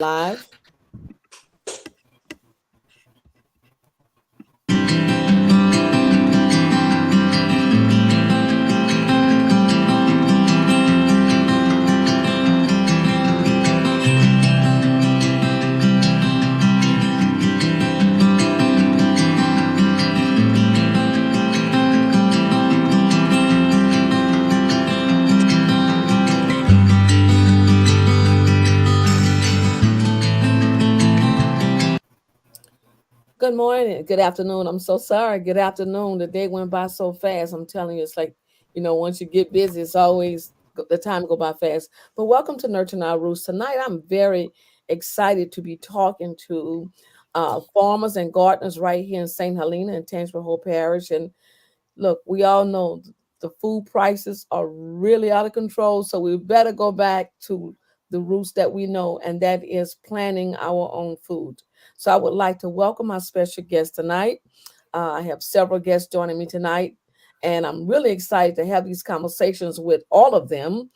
Live. Good morning. Good afternoon. I'm so sorry. Good afternoon. The day went by so fast. I'm telling you, it's like, once you get busy, it's always the time go by fast. But welcome to Nurturing Our Roots. Tonight, I'm very excited to be talking to farmers and gardeners right here in St. Helena and Tangipahoa Whole Parish. And look, we all know the food prices are really out of control, so we better go back to the roots that we know, and that is planting our own food. So I would like to welcome our special guest tonight. I have several guests joining me tonight, and I'm really excited to have these conversations with all of them.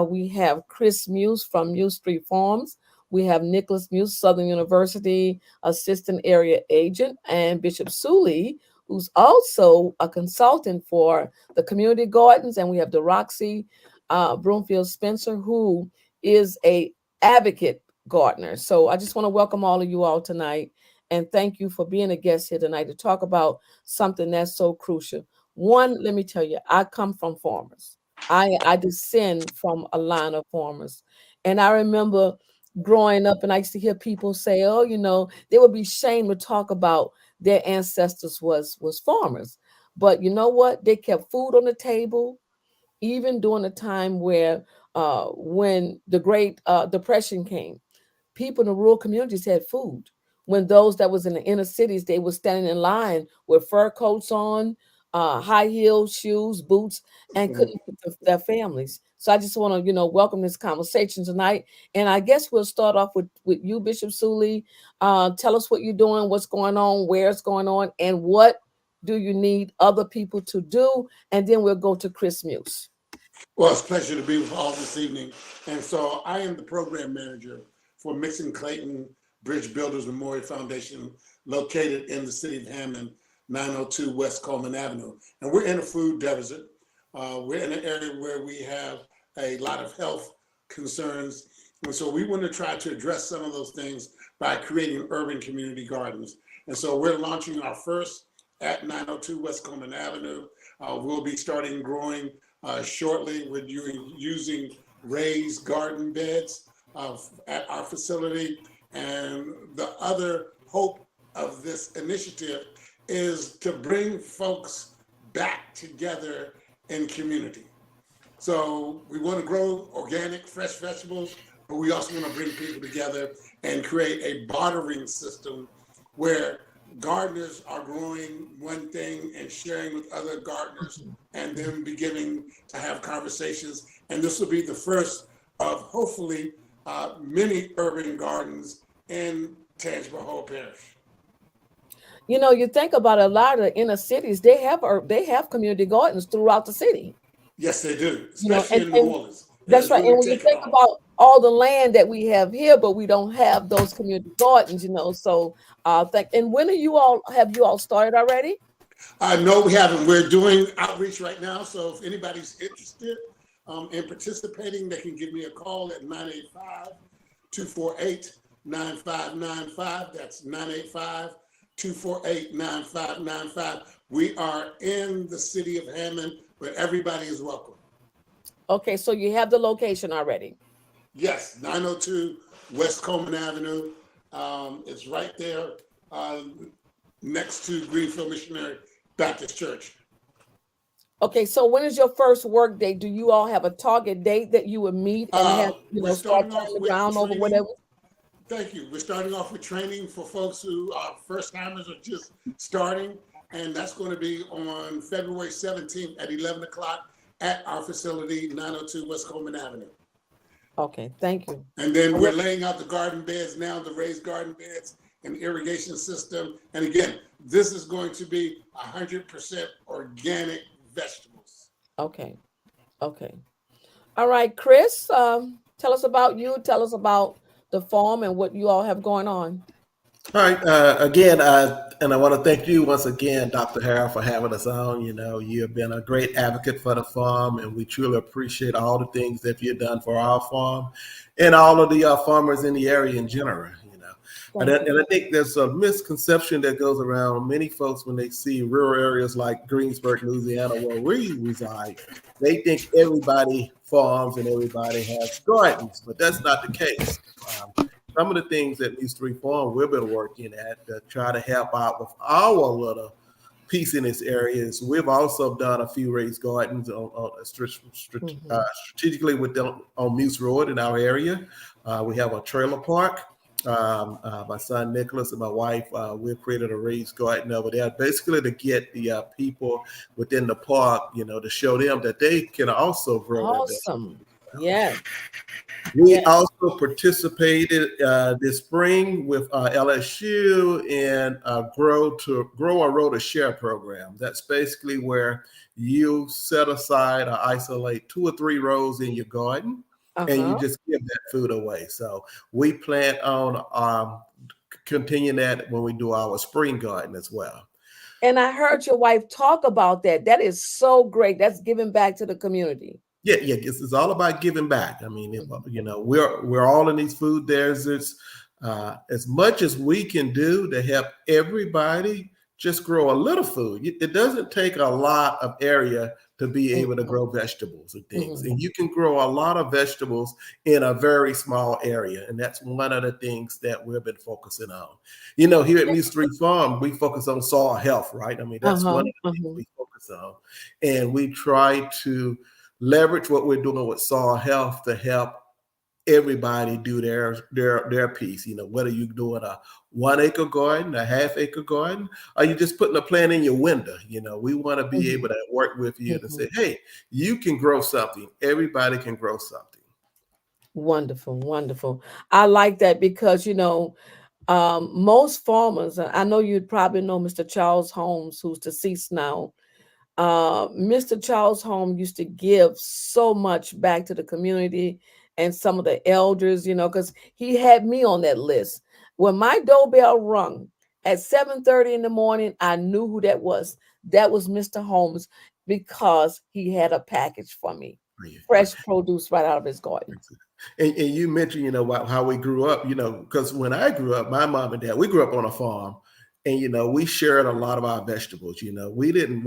We have Chris Muse from Muse Street Farms. We have Nicholas Muse, Southern University Assistant Area Agent, and Bishop Soule, who's also a consultant for the community gardens, and we have DeRoxlyn Broomfield Spencer, who is a advocate gardener. So I just want to welcome all of you all tonight, and thank you for being a guest here tonight to talk about something that's so crucial. One, let me tell you, I come from farmers. I descend from a line of farmers, and I remember growing up, and I used to hear people say, "Oh, they would be ashamed to talk about their ancestors was farmers." But you know what? They kept food on the table, even during a time where when the Great Depression came, people in the rural communities had food. When those that was in the inner cities, they were standing in line with fur coats on, high heel shoes, boots, and couldn't feed their families. So I just want to, welcome this conversation tonight. And I guess we'll start off with you, Bishop Soule. Tell us what you're doing, what's going on, where it's going on, and what do you need other people to do? And then we'll go to Chris Muse. Well, it's a pleasure to be with all this evening. And so I am the program manager for Mixon Clayton Bridge Builders Memorial Foundation, located in the city of Hammond, 902 West Coleman Avenue. And we're in a food deficit. We're in an area where we have a lot of health concerns. And so we want to try to address some of those things by creating urban community gardens. And so we're launching our first at 902 West Coleman Avenue. We'll be starting growing shortly. We're using raised garden beds at our facility. And the other hope of this initiative is to bring folks back together in community. So we want to grow organic, fresh vegetables, but we also want to bring people together and create a bartering system where gardeners are growing one thing and sharing with other gardeners and then beginning to have conversations. And this will be the first of hopefully many urban gardens in Tangipahoa Parish. You think about a lot of the inner cities, they have community gardens throughout the city. Yes, they do, especially And, in New and Orleans. It that's has right. really And when you taken think off. about all the land that we have here, but we don't have those community gardens, So and when have you all started already? No, we haven't. We're doing outreach right now. So if anybody's interested in participating, they can give me a call at 985-248-9595. That's 985-248-9595. We are in the city of Hammond, where everybody is welcome. Okay, so you have the location already. Yes, 902 West Coleman Avenue. It's right there next to Greenfield Missionary Baptist Church. Okay, so when is your first work day? Do you all have a target date that you would meet and have, We're start starting turning off the with ground over, training. whatever? Thank you. We're starting off with training for folks who are first timers or just starting. And that's going to be on February 17th at 11 o'clock at our facility, 902 West Coleman Avenue. Okay, thank you. And then we're laying out the garden beds now, the raised garden beds and irrigation system. And again, this is going to be 100% organic vegetables. Okay. All right, Chris, tell us about you. Tell us about the farm and what you all have going on? All right. Again, and I want to thank you once again, Dr. Harrell, for having us on. You know, you have been a great advocate for the farm, and we truly appreciate all the things that you've done for our farm and all of the farmers in the area in general. You know, Thank you. and I think there's a misconception that goes around many folks when they see rural areas like Greensburg, Louisiana, where we reside. They think everybody farms and everybody has gardens, but that's not the case. Um, some of the things that these three farms we've been working at to try to help out with our little piece in this area is we've also done a few raised gardens Hmm. strategically on Muse Road in our area. We have a trailer park. My son Nicholas and my wife, we've created a raised garden over there, basically to get the people within the park, you know, to show them that they can also grow their vegetables. Awesome. Yes. We Yes. also participated this spring with LSU in Grow a Row to Share program. That's basically where you set aside or isolate 2 or 3 rows in your garden, and you Uh-huh. just give that food away. So we plan on continuing that when we do our spring garden as well. And I heard your wife talk about that. That is so great. That's giving back to the community. Yeah, yeah, it's all about giving back. I mean, Mhm. you know, we're all in these food deserts. As much as we can do to help everybody just grow a little food, it doesn't take a lot of area to be able to Mhm. grow vegetables and things. Mhm. And you can grow a lot of vegetables in a very small area. And that's one of the things that we've been focusing on. You know, here at Muse Street Farm, we focus on soil health, right? I mean, that's one Uh-huh. of the things Uh-huh. we focus on. And we try to leverage what we're doing with soil health to help everybody do their piece. You know, whether you're doing a 1 acre garden, a half-acre garden, or you just putting a plant in your window. You know, we want to be able Mhm. to work with you to Mhm. say, hey, you can grow something. Everybody can grow something. Wonderful, wonderful. I like that because most farmers. I know you'd probably know Mr. Charles Holmes, who's deceased now. Mr. Charles Holmes used to give so much back to the community and some of the elders, because he had me on that list. When my doorbell rung at 7:30 in the morning, I knew who that was. That was Mr. Holmes because he had a package for me, fresh produce right out of his garden. And you mentioned, you know, how we grew up, you know, because when I grew up, my mom and dad, we grew up on a farm, and you know, we shared a lot of our vegetables. You know, we didn't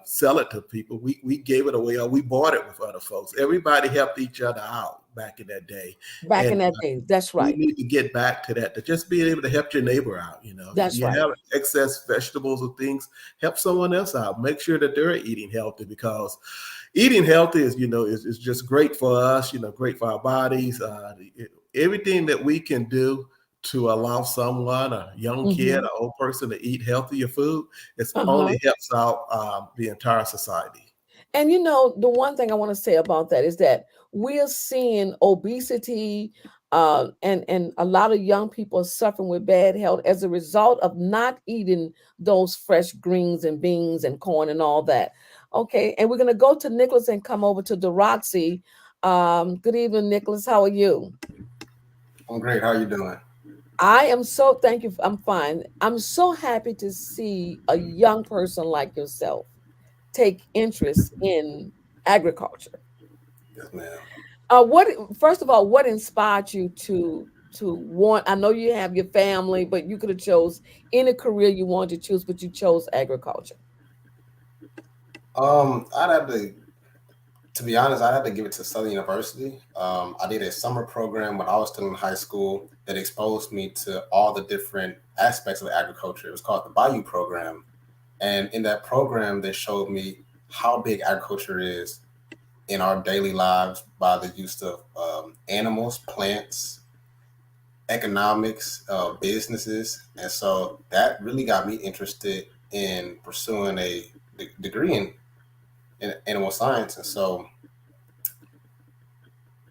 sell it to people. We gave it away, or we bought it with other folks. Everybody helped each other out back in that day, Back in and that day. That's we right. need to get back to that. To just being able to help your neighbor out. You know, if That's you right. have excess vegetables or things, help someone else out. Make sure that they're eating healthy because eating healthy is, you know, is just great for us, you know, great for our bodies. Everything that we can do to allow someone, a young kid, Hmm. an old person to eat healthier food, it's Uh-huh. only helps out the entire society. And the one thing I want to say about that is that we are seeing obesity, and a lot of young people are suffering with bad health as a result of not eating those fresh greens and beans and corn and all that. Okay, and we're gonna go to Nicholas and come over to DeRoxy. Good evening, Nicholas. How are you? I'm great. How are you doing? I am so thank you. I'm fine. I'm so happy to see a young person like yourself take interest in agriculture. Yes, ma'am. What First of all, what inspired you to want? I know you have your family, but you could have chose any career you wanted to choose, but you chose agriculture. I'd have to be honest, I'd have to give it to Southern University. I did a summer program when I was still in high school that exposed me to all the different aspects of agriculture. It was called the Bayou Program. And in that program, they showed me how big agriculture is in our daily lives by the use of animals, plants, economics, businesses. And so that really got me interested in pursuing a degree in animal science. And so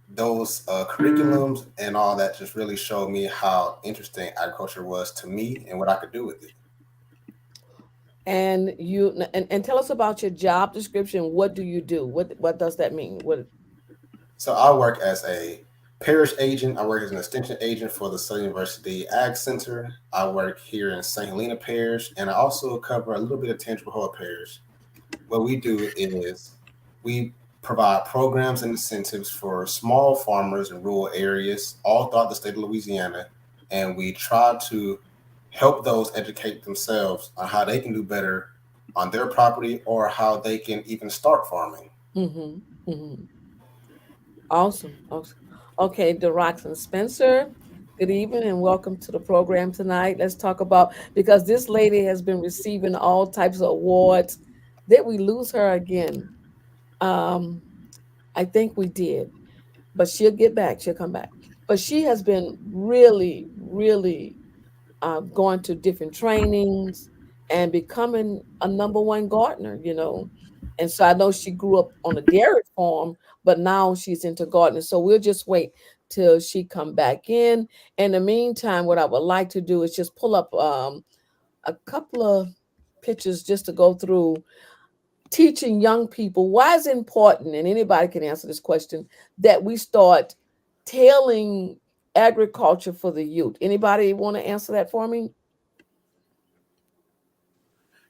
those curriculums and all that just really showed me how interesting agriculture was to me and what I could do with it. And tell us about your job description. What do you do? What does that mean? What? So I work as a Parish agent. I work as an extension agent for the Southern University Ag Center. I work here in St. Helena Parish, and I also cover a little bit of Tangipahoa Parish. What we do is we provide programs and incentives for small farmers in rural areas all throughout the state of Louisiana, and we try to help those educate themselves on how they can do better on their property or how they can even start farming. Mm-hmm. Mm-hmm. Awesome. Awesome. Okay, DeRoxlyn Spencer, good evening and welcome to the program tonight. Let's talk about, because this lady has been receiving all types of awards. Did we lose her again? Um, I think we did, but she'll get back. She'll come back. But she has been really, really going to different trainings and becoming a number one gardener. And so I know she grew up on a dairy farm, but now she's into gardening. So we'll just wait till she come back in. In the meantime, what I would like to do is just pull up a couple of pictures just to go through teaching young people why is it important, and anybody can answer this question, that we start tailing agriculture for the youth. Anybody want to answer that for me?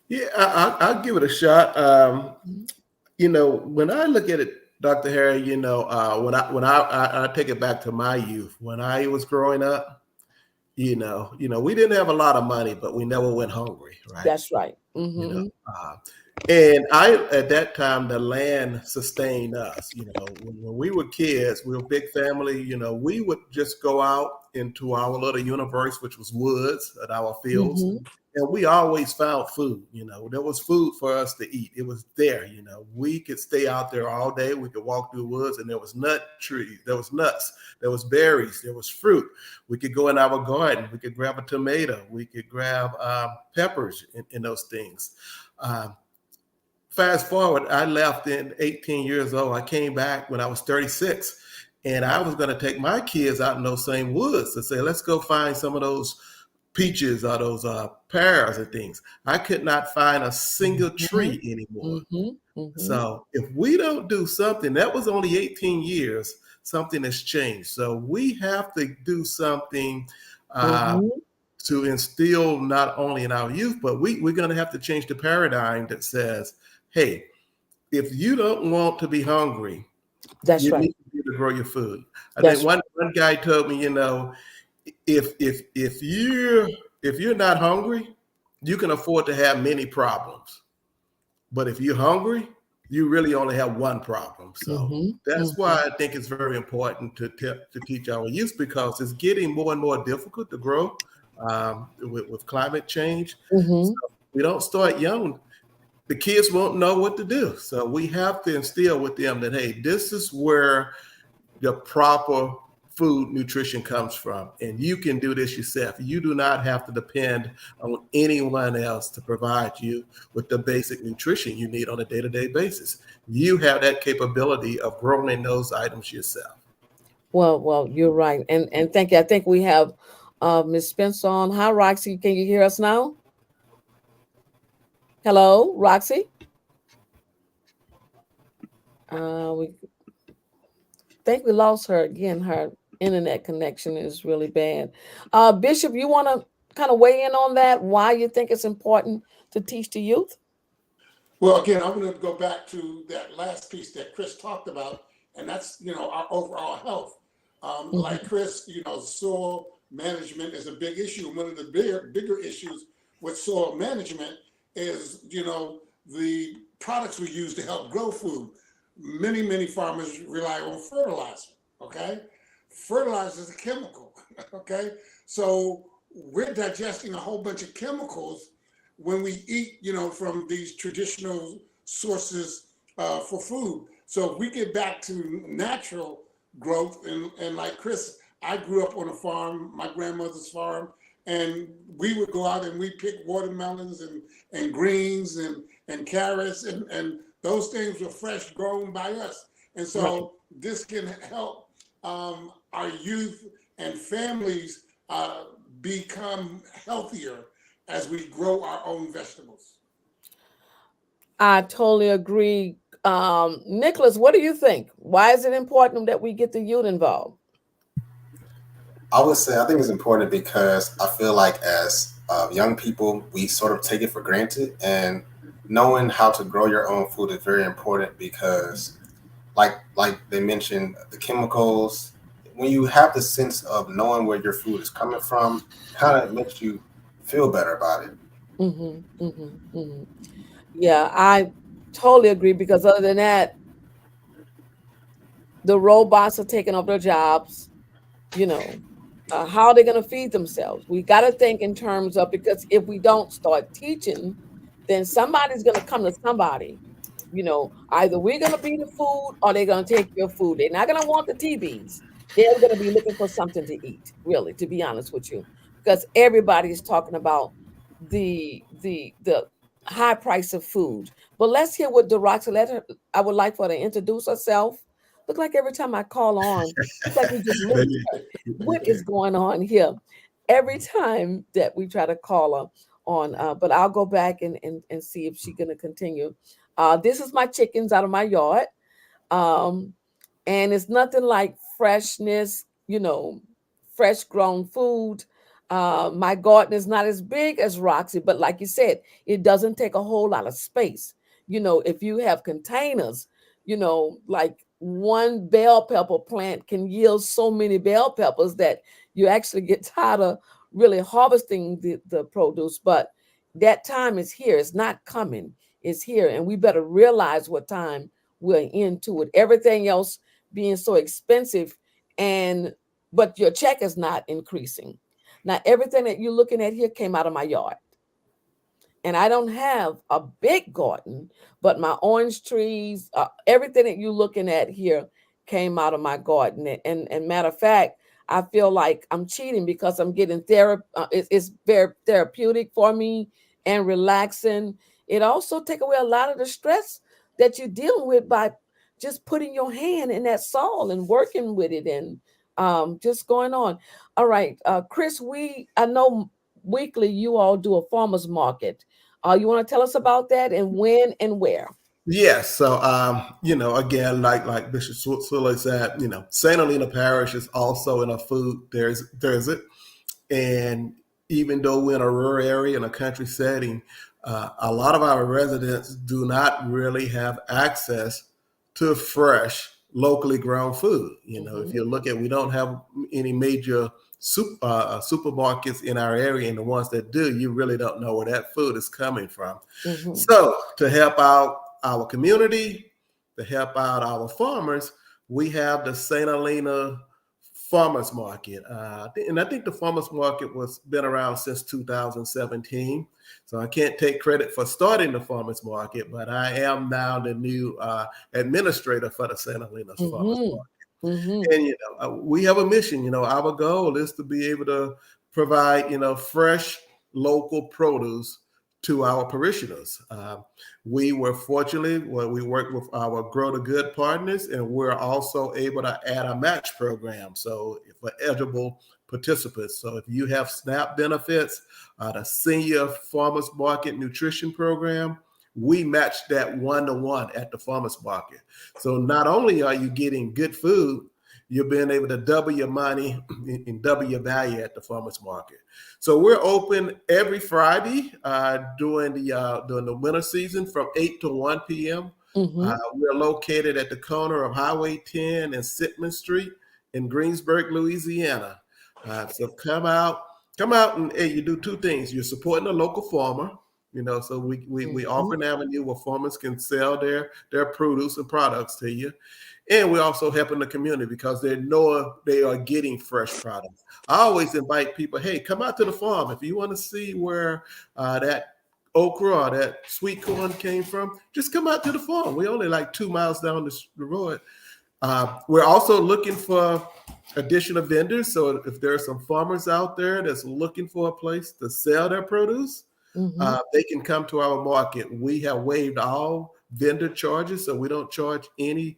Yeah, I'll give it a shot. Mhm. When I look at it, Dr. Harry, when I take it back to my youth, when I was growing up, we didn't have a lot of money, but we never went hungry, right? That's right. You know, Hmm. uh, and at that time, the land sustained us. When we were kids, we were a big family. We would just go out into our little universe, which was woods and our fields. Hmm. And we always found food. There was food for us to eat. It was there. We could stay out there all day. We could walk through the woods, and there was nut trees, there was nuts, there was berries, there was fruit. We could go in our garden. We could grab a tomato. We could grab peppers and those things. Um, Fast forward, I left in 18 years old. I came back when I was 36, and I was going to take my kids out in those same woods to say, let's go find some of those peaches or those pears and things. I could not find a single Hmm. tree anymore. Hmm. Hmm. So if we don't do something, that was only 18 years, something has changed. So we have to do something uh, Hmm. to instill not only in our youth, but we're going to have to change the paradigm that says, hey, if you don't want to be hungry, That's you right. need to be able to grow your food. I think That's one guy told me, if you're not hungry, you can afford to have many problems. But if you're hungry, you really only have one problem. So right. Hmm. that's why I think it's very important to teach our youth, because it's getting more and more difficult to grow with climate change. So Hmm. we don't start young, the kids won't know what to do. So we have to instill with them that, hey, this is where the proper food nutrition comes from. And you can do this yourself. You do not have to depend on anyone else to provide you with the basic nutrition you need on a day-to-day basis. You have that capability of growing those items yourself. Well, you're right, and thank you. I think we have Miss Spencer on. Hi, Roxy. Can you hear us now? Hello, Roxy. We think we lost her again. Her internet connection is really bad. Bishop, you want to kind of weigh in on that? Why you think it's important to teach the youth? Well, again, I'm going to go back to that last piece that Chris talked about, and that's, our overall health. Like Hmm. Chris, soil management is a big issue. One of the bigger issues with soil management is, the products we use to help grow food. Many farmers rely on fertilizer. Okay, fertilizer is a chemical. Okay, so we're digesting a whole bunch of chemicals when we eat, from these traditional sources for food. So if we get back to natural growth, and like Chris, I grew up on a farm, my grandmother's farm, and we would go out and we pick watermelons and greens and carrots, and those things were fresh grown by us. And Right. so this can help our youth and families become healthier as we grow our own vegetables. I totally agree. Nicholas, what do you think? Why is it important that we get the youth involved? I would say I think it's important because I feel like as young people, we sort of take it for granted, and knowing how to grow your own food is very important because, like they mentioned, the chemicals. When you have the sense of knowing where your food is coming from, kind of makes you feel better about it. Hmm. Hmm. Hmm. Yeah, I totally agree because other than that, the robots are taking over their jobs. You know, how are they going to feed themselves? We got to think in terms of, because if we don't start teaching, then somebody's going to come to somebody. Either we're going to be the food or they're going to take your food. They're not going to want the TVs. They're going to be looking for something to eat, really, to be honest with you, because everybody is talking about the high price of food. But let's hear what DeRoxlyn, I would like for her to introduce herself. Look like every time I call on, look like we just lose Maybe her. What is going on here? Every time that we try to call her on, but I'll go back and see if she's gonna continue. This is my chickens out of my yard. Um, and it's nothing like freshness, fresh grown food. My garden is not as big as Roxy, but like you said, it doesn't take a whole lot of space. If you have containers, like one bell pepper plant can yield so many bell peppers that you actually get tired of really harvesting the produce. But that time is here. It's not coming. It's here. And we better realize what time we're into it. Everything else being so expensive, and but your check is not increasing. Now, everything that you're looking at here came out of my yard. And I don't have a big garden, but my orange trees, everything that you're looking at here came out of my garden. And matter of fact, I feel like I'm cheating because I'm getting therapy. It's very therapeutic for me and relaxing. It also take away a lot of the stress that you're dealing with by just putting your hand in that soil and working with it and just going on. All right, Chris, I know weekly you all do a farmers market. You want to tell us about that and when and where? Yes. So, again, like Bishop Soule said, Saint Helena Parish is also in a food. There's it, and even though we're in a rural area in a country setting, a lot of our residents do not really have access to fresh, locally grown food. If Hmm. you look at, we don't have any major supermarkets in our area, and the ones that do, you really don't know where that food is coming from. Hmm. So, to help out our community, to help out our farmers, we have the St. Helena Farmers Market. And I think the Farmers Market was been around since 2017. So I can't take credit for starting the Farmers Market, but I am now the new administrator for the St. Helena's Farmers Hmm. Market. Hmm. And we have a mission. Our goal is to be able to provide fresh local produce to our parishioners. We were fortunately, well, we worked with our Grow to Good partners, and we're also able to add a match program. So for eligible participants, so if you have SNAP benefits, the Senior Farmers Market Nutrition Program, we match that 1-to-1 at the farmers market. So not only are you getting good food, you're being able to double your money and double your value at the farmers market. So we're open every Friday during the winter season from 8 to 1 p.m. Hmm. We're located at the corner of Highway 10 and Sitman Street in Greensburg, Louisiana. So come out and hey, you do two things. You're supporting a local farmer. So we offer Hmm. an avenue where farmers can sell their produce and products to you. And we're also helping the community because they know they are getting fresh products. I always invite people, hey, come out to the farm. If you want to see where that okra or that sweet corn came from, just come out to the farm. We're only like 2 miles down the road. We're also looking for additional vendors. So if there are some farmers out there that's looking for a place to sell their produce, Hmm. they can come to our market. We have waived all vendor charges, so we don't charge any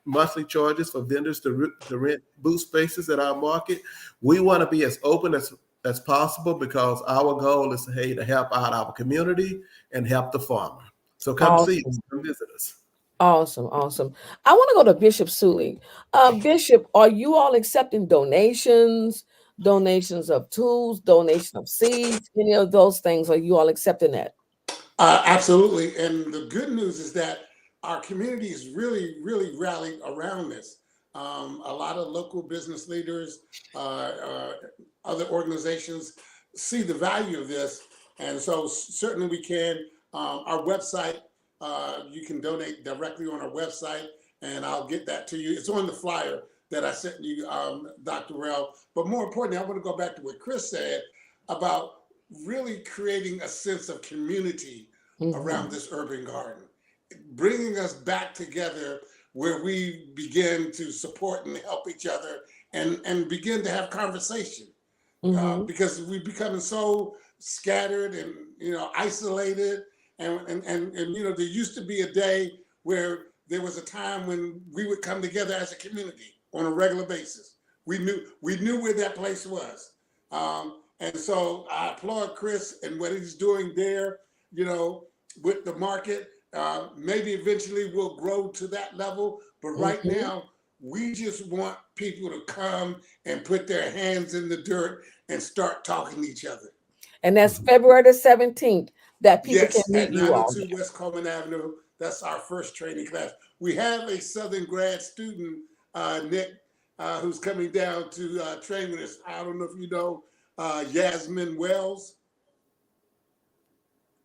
monthly charges for vendors to rent booth spaces at our market. We want to be as open as possible because our goal is to help out our community and help the farmer. So come see us, Awesome. come visit us. Awesome, awesome. I want to go to Bishop Soule. Bishop, are you all accepting donations, donations of tools, donation of seeds, any of those things? Are you all accepting that? Absolutely. And the good news is that our community is really, really rallied around this. A lot of local business leaders, other organizations see the value of this. And so certainly we can. Our website, you can donate directly on our website, and I'll get that to you. It's on the flyer that I sent you, Dr. Rel. But more importantly, I want to go back to what Chris said about really creating a sense of community Mhm. around this urban garden, bringing us back together where we begin to support and help each other and begin to have conversation, Mhm. because we've become so scattered and isolated, and there used to be a day where there was a time when we would come together as a community on a regular basis. We knew where that place was, and so I applaud Chris and what he's doing there, you know with the market. Maybe eventually we'll grow to that level, but right Mhm. now we just want people to come and put their hands in the dirt and start talking to each other. And that's February the 17th that people can Yes, meet at you all 902 there. West Coleman Avenue. That's our first training class. We have a Southern grad student, Nick, who's coming down to train with us. I don't know if you know Yasmin Wells.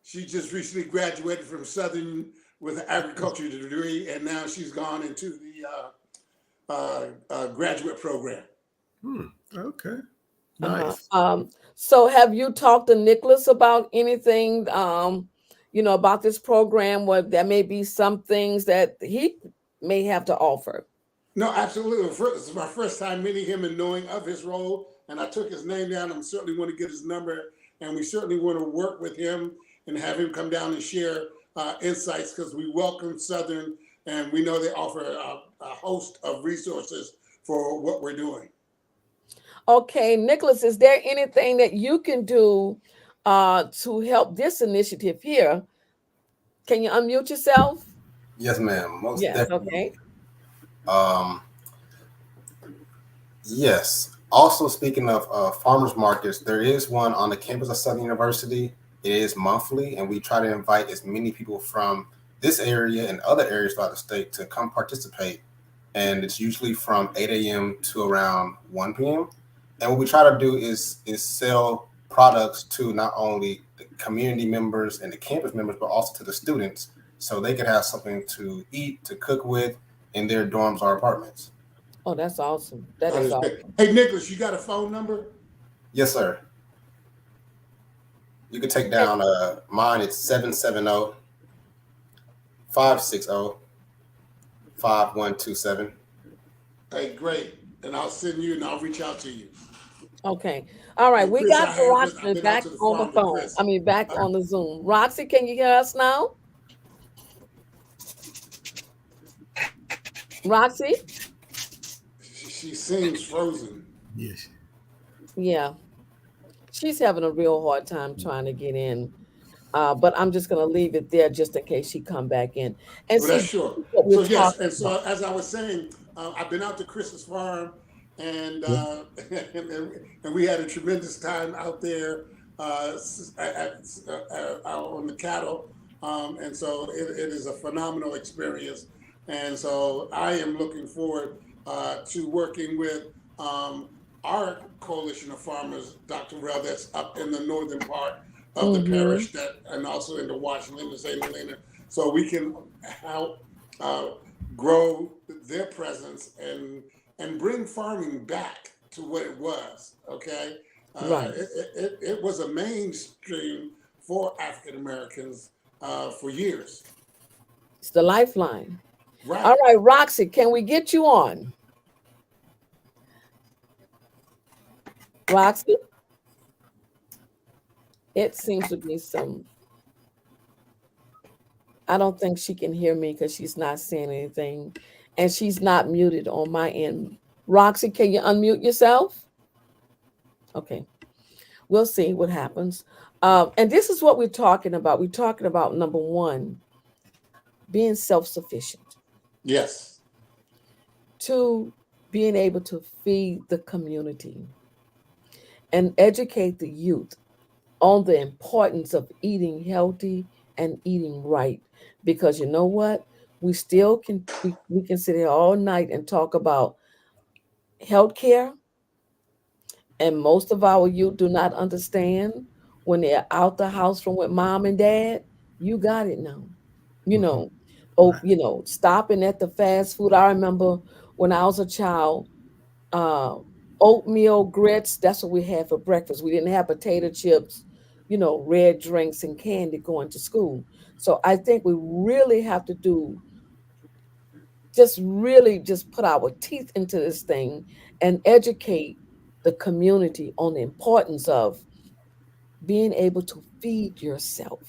She just recently graduated from Southern with an agriculture degree, and now she's gone into the graduate program. Hmm. Okay. Uh-huh. Nice. So have you talked to Nicholas about anything, about this program? What there may be some things that he may have to offer. No, absolutely. This is my first time meeting him and knowing of his role, and I took his name down. I'm certainly want to get his number, and we certainly want to work with him and have him come down and share insights, because we welcome Southern, and we know they offer a host of resources for what we're doing. Okay, Nicholas, is there anything that you can do to help this initiative here? Can you unmute yourself? Yes, ma'am. Most Yes, definitely. okay. Um, yes. Also, speaking of farmers markets, there is one on the campus of Southern University. It is monthly, and we try to invite as many people from this area and other areas throughout the state to come participate. And it's usually from 8 a.m. to around 1 p.m. And what we try to do is sell products to not only the community members and the campus members, but also to the students, so they can have something to eat, to cook with in their dorms or apartments. Oh, that's awesome. That That is is great. awesome. Hey, Nicholas, you got a phone number? Yes, sir. You can take Okay. down mine. It's 770-560-5127. Hey, great. And I'll send you, and I'll reach out to you. Okay. All right. And We Chris, got I have been. I've Roxy been out back to the on the farm with phone. I Chris. mean, back Uh, on the Zoom. Roxy, can you hear us now? Roxy? she seems frozen. Yes. Yeah. She's having a real hard time trying to get in. But I'm just going to leave it there just in case she come back in. And Well, see, that's this sure. is what we're So yes, talking and about. so as I was saying, I've been out to Chris's farm, and Yeah. and we had a tremendous time out there, on the cattle, and so it is a phenomenal experience, and so I am looking forward to working with our coalition of farmers, Dr. Rell, that's up in the northern part of the Mm-hmm. parish, that and also into Washington and St. Helena, so we can help uh, grow their presence and bring farming back to what it was. Okay, Right. it was a mainstream for African Americans for years. It's the lifeline. All Right. right, Roxy, can we get you on? Roxy? It seems to be some, I don't think she can hear me because she's not saying anything. And she's not muted on my end. Roxy, can you unmute yourself? Okay. We'll see what happens. And this is what we're talking about. We're talking about number one, being self-sufficient. Yes. 2, being able to feed the community and educate the youth on the importance of eating healthy and eating right. Because you know what? We still we can sit here all night and talk about healthcare, and most of our youth do not understand when they're out the house from with mom and dad. You got it now. You Mhm. know, oh, Right. stopping at the fast food. I remember when I was a child, uh, oatmeal grits. That's what we had for breakfast. We didn't have potato chips, red drinks and candy going to school. So I think we really have to just really just put our teeth into this thing and educate the community on the importance of being able to feed yourself.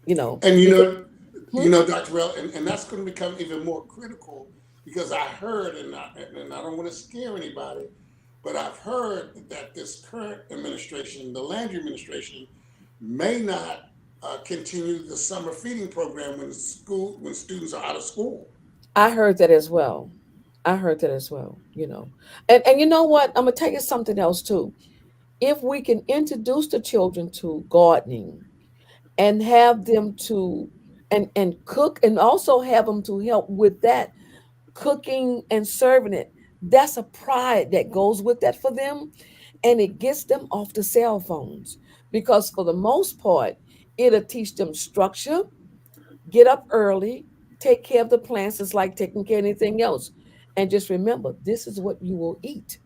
And Because Dr. Bell, and that's going to become even more critical because I heard, and I don't want to scare anybody, but I've heard that this current administration, the Landry administration, may not continue the summer feeding program when students are out of school. I heard that as well. I heard that as well. And you know what? I'm gonna tell you something else too. If we can introduce the children to gardening and have them to and cook and also have them to help with that cooking and serving it, that's a pride that goes with that for them, and it gets them off the cell phones because for the most part it'll teach them structure. Get up early, take care of the plants. It's like taking care of anything else. And just remember, this is what you will eat.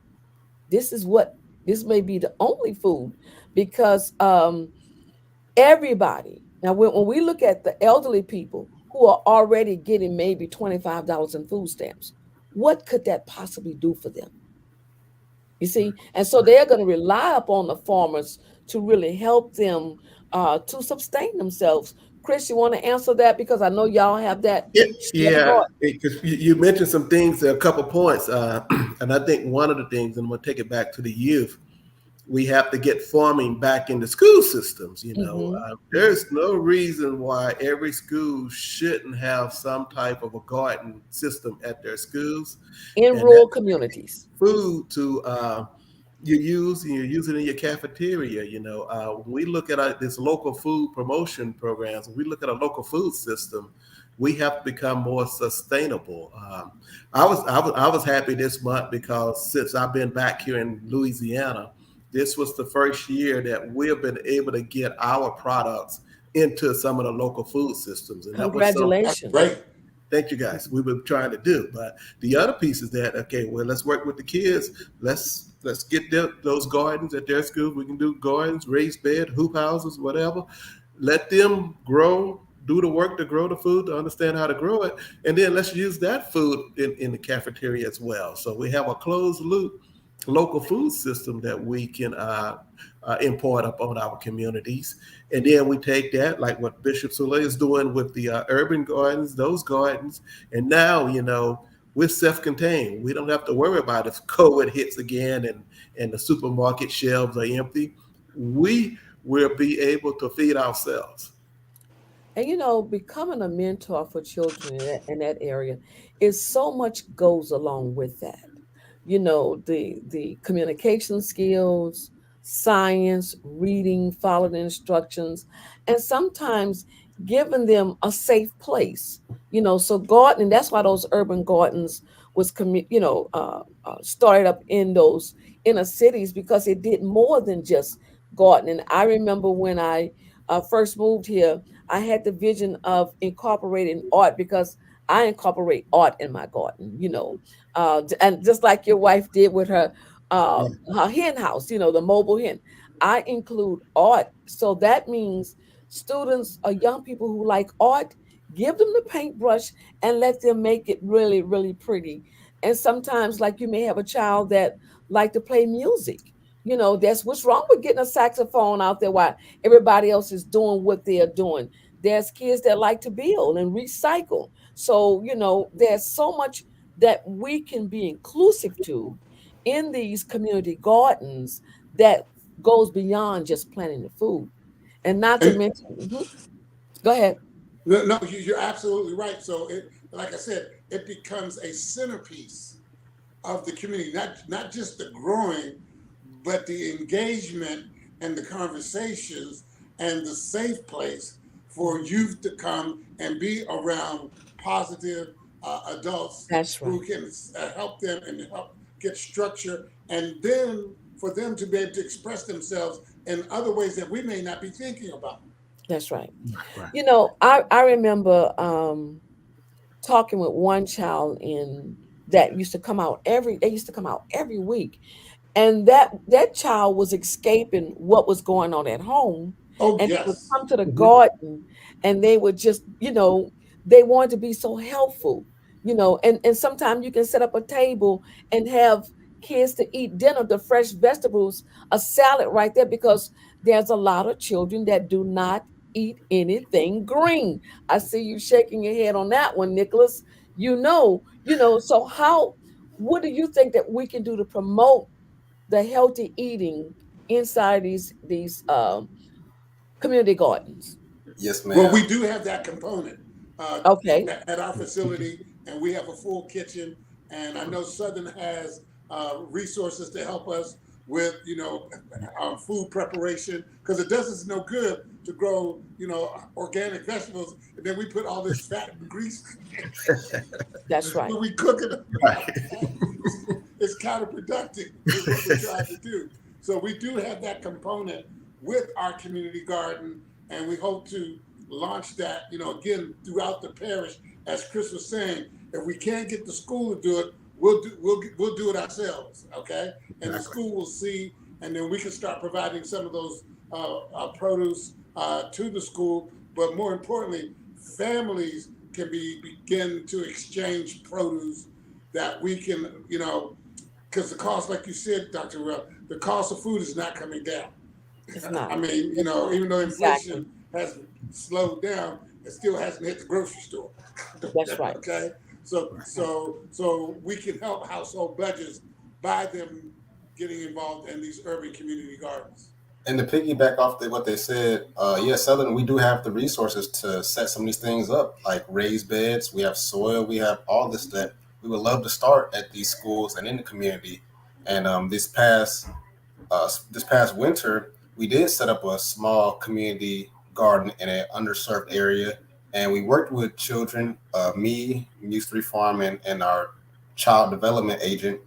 This is what this may be the only food because everybody now when we look at the elderly people who are already getting maybe $25 in food stamps, what could that possibly do for them? You see, and so they're going to rely upon the farmers to really help them to sustain themselves. Chris, you want to answer that because I know y'all have that Yeah, share yeah. garden. Because you mentioned some things, a couple points, and I think one of the things, and I'm going to take it back to the youth. We have to get farming back into school systems. Hmm. There's no reason why every school shouldn't have some type of a garden system at their schools, In and that rural communities. food to you use it in your cafeteria. When we look at this local food promotion programs, when we look at a local food system, we have to become more sustainable. I was happy this month because since I've been back here in Louisiana, this was the first year that we have been able to get our products into some of the local food systems, and that was something. That's Congratulations. great. Thank you guys. We've been trying to do, but the other piece is that okay, well, let's work with the kids. Let's get those gardens at their school. We can do gardens, raised bed, hoop houses, whatever. Let them grow, do the work to grow the food, to understand how to grow it, and then let's use that food in the cafeteria as well. So we have a closed loop local food system that we can import upon our communities. And then we take that, like what Bishop Soule is doing with the urban gardens, those gardens. And now, we're self-contained. We don't have to worry about if COVID hits again and the supermarket shelves are empty. We will be able to feed ourselves. And becoming a mentor for children in that area is so much goes along with that. The communication skills, science, reading, following instructions, and sometimes giving them a safe place. So gardening, that's why those urban gardens was started up in those inner cities because it did more than just gardening. I remember when I first moved here, I had the vision of incorporating art because I incorporate art in my garden, and just like your wife did with her hen house, the mobile hen. I include art, so that means students or young people who like art, give them the paintbrush and let them make it really, really pretty. And sometimes, like you may have a child that like to play music. That's what's wrong with getting a saxophone out there while everybody else is doing what they're doing. There's kids that like to build and recycle. So, there's so much that we can be inclusive to in these community gardens that goes beyond just planting the food. And not to And mention, go ahead. No, no, you're absolutely right. So it, like I said, it becomes a centerpiece of the community, not just the growing, but the engagement and the conversations and the safe place for youth to come and be around positive adults That's who right. can help them and help get structure, and then for them to be able to express themselves in other ways that we may not be thinking about. That's right. Right. I remember talking with one child in that used to come out every they used to come out every week, and that child was escaping what was going on at home, Oh and they would yes. come to the Mhm. garden, and they would just they wanted to be so helpful, and sometimes you can set up a table and have kids to eat dinner, the fresh vegetables, a salad right there, because there's a lot of children that do not eat anything green. I see you shaking your head on that one, Nicholas. So what do you think that we can do to promote the healthy eating inside these community gardens? Yes, Well, ma'am. we do have that component uh, Okay. at our facility, and we have a full kitchen. And I know Southern has resources to help us with, food preparation, because it does us no good to grow, organic vegetables, and then we put all this fat and grease That's right. when we cook it. Right. It's counterproductive with what we're trying to do. So we do have that component with our community garden, and we hope to launch that, again throughout the parish. As Chris was saying, if we can't get the school to do it, we'll do it ourselves, okay? And the Exactly. school will see, and then we can start providing some of those produce to the school. But more importantly, families can begin to exchange produce that we can, because the cost, like you said, Dr. Well, the cost of food is not coming down. It's not. I mean, It's not. even though Exactly. inflation has slowed down, it still hasn't hit the grocery store. That's right. Okay, so Right. we can help household budgets by them getting involved in these urban community gardens. And to piggyback off what they said, yeah, Southern, we do have the resources to set some of these things up, like raised beds. We have soil. We have all this that we would love to start at these schools and in the community. And this past winter, we did set up a small community garden in an underserved area, and we worked with children. Me, Muse Three Farm, and our child development agent.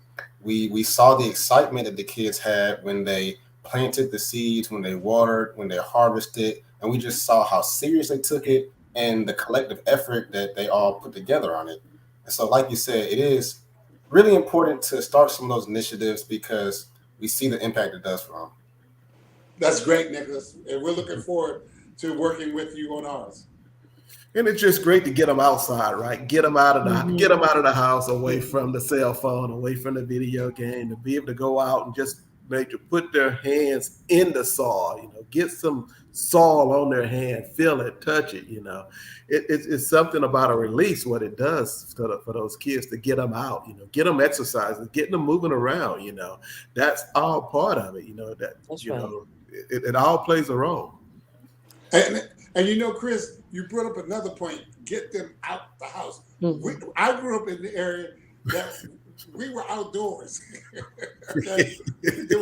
We saw the excitement that the kids had when they planted the seeds, when they watered, when they harvested, and we just saw how serious they took it and the collective effort that they all put together on it. And so, like you said, it is really important to start some of those initiatives because we see the impact it does for them. That's great, Nicholas, and we're looking forward to working with you on ours. And it's just great to get them outside, right? Get Hmm. them out of the house, away from the cell phone, away from the video game, to be able to go out and just make to put their hands in the soil. Get some soil on their hand, feel it, touch it. It's something about a release. What it does for those kids to get them out. Get them exercising, getting them moving around. That's all part of it. That That's right. it all plays a role. And Chris, you brought up another point. Get them out the house. Hmm. I grew up in the area that we were outdoors. Okay, there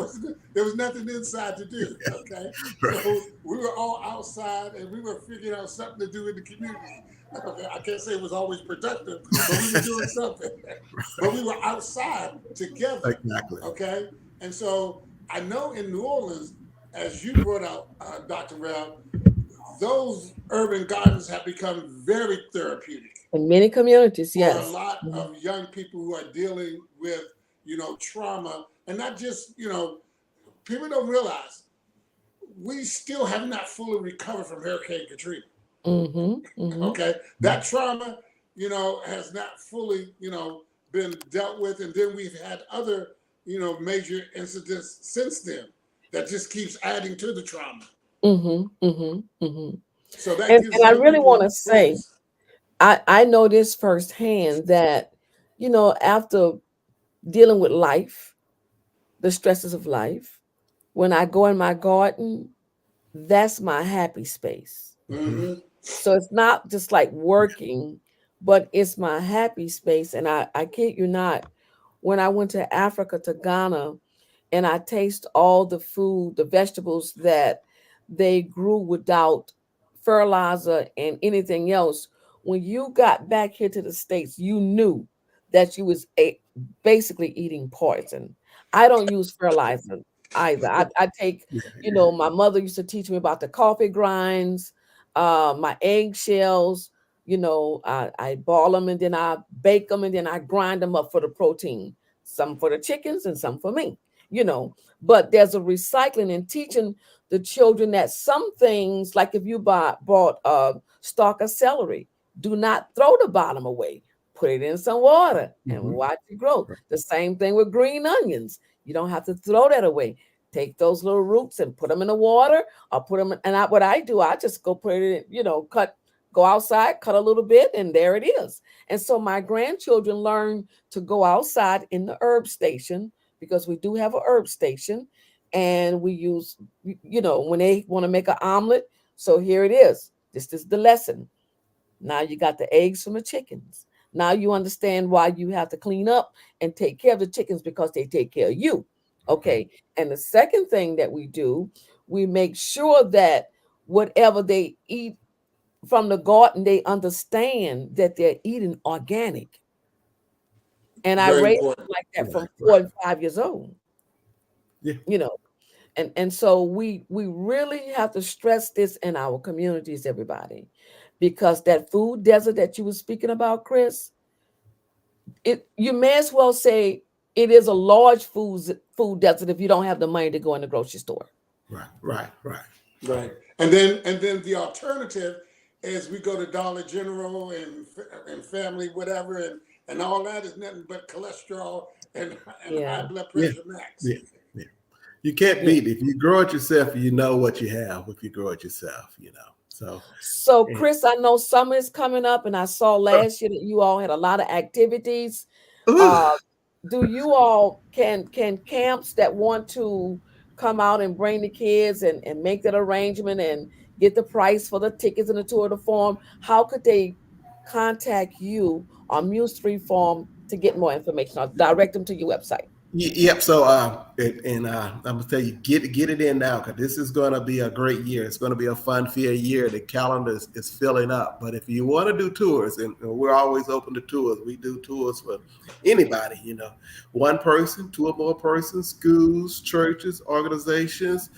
was nothing inside to do. Okay, Right. so we were all outside, and we were figuring out something to do in the community. Okay, I can't say it was always productive, but we were doing something. But we were outside together. Exactly. Okay, and so I know in New Orleans, as you brought out, Dr. Rel, those urban gardens have become very therapeutic In many communities, for a yes. lot Mhm. of young people who are dealing with, trauma. And not just, people don't realize we still have not fully recovered from Hurricane Katrina. Mhm. Mhm. Okay. That trauma, has not fully, been dealt with. And then we've had other, major incidents since then that just keeps adding to the trauma. Mhm. Mhm. Mhm. So that And gives and I other really people want to a say, voice. I know this firsthand that after dealing with life, the stresses of life, when I go in my garden, that's my happy space. Hmm. So it's not just like working, but it's my happy space. And I kid you not, when I went to Africa, to Ghana, and I taste all the food, the vegetables that they grew without fertilizer and anything else. When you got back here to the States, you knew that you was basically eating poison. I don't use fertilizer either. I take, Yeah, my mother used to teach me about the coffee grinds, my eggshells. I ball them and then I bake them and then I grind them up for the protein. Some for the chickens and some for me you know but there's a recycling and teaching the children that some things, like if you bought a stalk of celery, do not throw the bottom away. Put it in some water and mhm, watch it grow. right, The same thing with green onions. You don't have to throw that away. Take those little roots and put them in the water, or put them in, and what I do, I just go put it in, go outside, cut a little bit, and there it is. And so my grandchildren learn to go outside in the herb station, because we do have a herb station, and we use, when they want to make an omelet. So here it is. This is the lesson. Now you got the eggs from the chickens. Now you understand why you have to clean up and take care of the chickens, because they take care of you. Okay. And the second thing that we do, we make sure that whatever they eat from the garden, they understand that they're eating organic. And I Very raised them important. like that right, from right. 4 and 5 years old. Yeah, You know, and so we really have to stress this in our communities, everybody, because that food desert that you were speaking about, Chris, you may as well say it is a large food desert if you don't have the money to go in the grocery store. right, right, right. Right. And then the alternative is we go to Dollar General and Family whatever and all that is nothing but cholesterol and high Yeah, blood Yeah, pressure max. yeah, yeah. You can't yeah. beat it. If you grow it yourself, you know what you have if you grow it yourself, So, So, and, Chris, I know summer is coming up, and I saw last year that you all had a lot of activities. ooh, Uh, do you all can camps that want to come out and bring the kids and make that arrangement and get the price for the tickets and the tour to form? How could they contact you on Muse 3 Form to get more information, or direct them to your website? Yep. So, I'm gonna tell you, get it in now, because this is gonna be a great year. It's gonna be a fun-filled year. The calendar is filling up. But if you want to do tours, and we're always open to tours, we do tours for anybody. One person, two or more persons, schools, churches, organizations.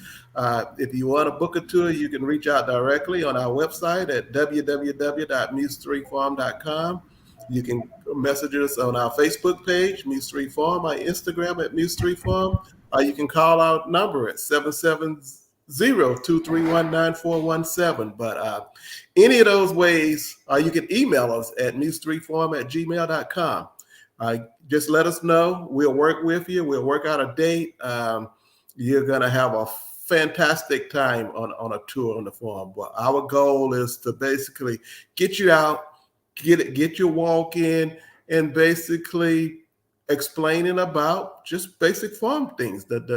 If you want to book a tour, you can reach out directly on our website at www.muse3farm.com. You can message us on our Facebook page, Muse 3 Farm, our Instagram at Muse 3 Farm, or you can call our number at 770-231-9417. But any of those ways, you can email us at muse3farm@gmail.com. Just let us know. We'll work with you. We'll work out a date. You're going to have a fantastic time on a tour on the farm. But our goal is to basically get you out, get your walk in, and basically explaining about just basic farm things that